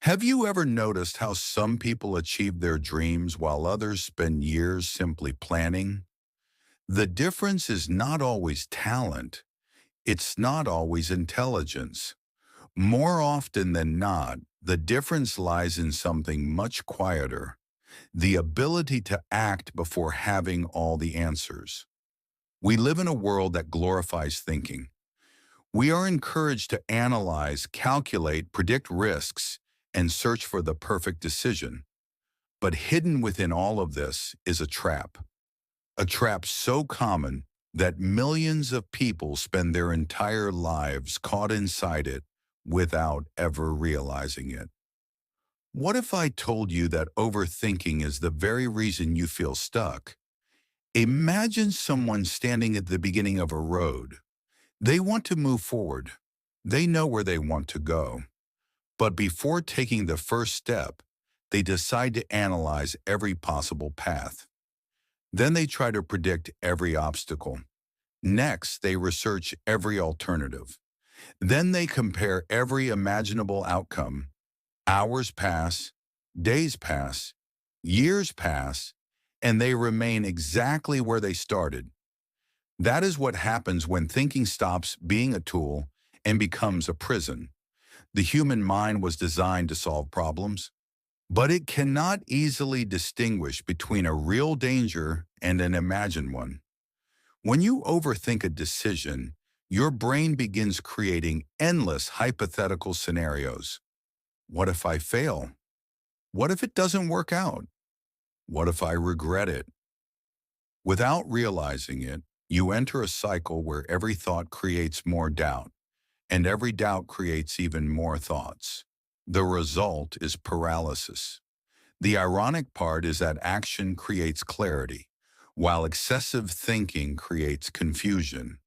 Have you ever noticed how some people achieve their dreams while others spend years simply planning? The difference is not always talent. It's not always intelligence. More often than not, the difference lies in something much quieter, the ability to act before having all the answers. We live in a world that glorifies thinking. We are encouraged to analyze, calculate, predict risks, and search for the perfect decision. But hidden within all of this is a trap so common that millions of people spend their entire lives caught inside it without ever realizing it. What if I told you that overthinking is the very reason you feel stuck? Imagine someone standing at the beginning of a road. They want to move forward. They know where they want to go. But before taking the first step, they decide to analyze every possible path. Then they try to predict every obstacle. Next, they research every alternative. Then they compare every imaginable outcome. Hours pass, days pass, years pass, and they remain exactly where they started. That is what happens when thinking stops being a tool and becomes a prison. The human mind was designed to solve problems, but it cannot easily distinguish between a real danger and an imagined one. When you overthink a decision, your brain begins creating endless hypothetical scenarios. What if I fail? What if it doesn't work out? What if I regret it? Without realizing it, you enter a cycle where every thought creates more doubt, and every doubt creates even more thoughts. The result is paralysis. The ironic part is that action creates clarity, while excessive thinking creates confusion.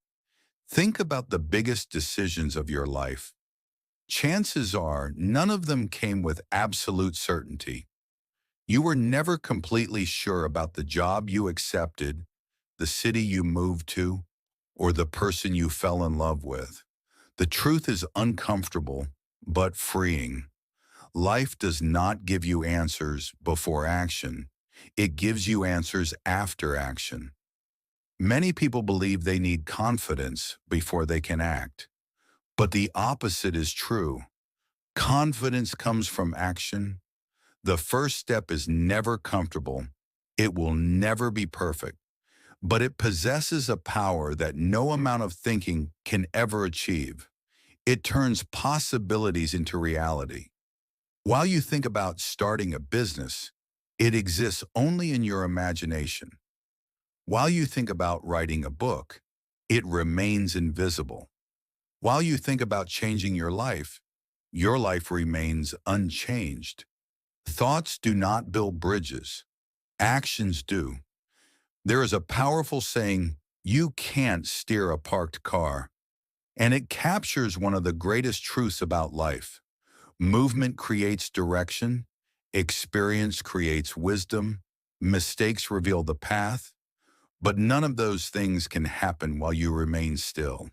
Think about the biggest decisions of your life. Chances are none of them came with absolute certainty. You were never completely sure about the job you accepted, the city you moved to, or the person you fell in love with. The truth is uncomfortable, but freeing. Life does not give you answers before action. It gives you answers after action. Many people believe they need confidence before they can act. But the opposite is true. Confidence comes from action. The first step is never comfortable. It will never be perfect. But it possesses a power that no amount of thinking can ever achieve. It turns possibilities into reality. While you think about starting a business, it exists only in your imagination. While you think about writing a book, it remains invisible. While you think about changing your life remains unchanged. Thoughts do not build bridges. Actions do. There is a powerful saying, "You can't steer a parked car," and it captures one of the greatest truths about life. Movement creates direction, experience creates wisdom, mistakes reveal the path, but none of those things can happen while you remain still.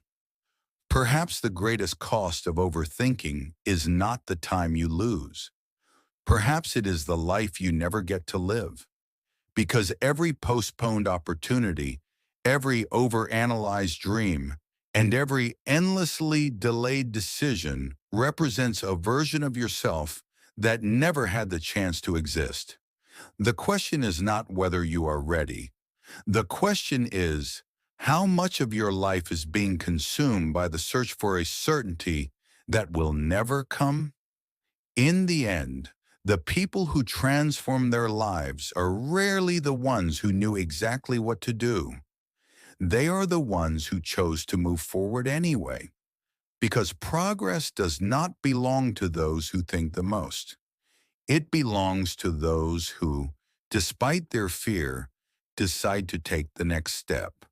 Perhaps the greatest cost of overthinking is not the time you lose. Perhaps it is the life you never get to live. Because every postponed opportunity, every overanalyzed dream, and every endlessly delayed decision represents a version of yourself that never had the chance to exist. The question is not whether you are ready. The question is, how much of your life is being consumed by the search for a certainty that will never come? In the end, the people who transform their lives are rarely the ones who knew exactly what to do. They are the ones who chose to move forward anyway, because progress does not belong to those who think the most. It belongs to those who, despite their fear, decide to take the next step.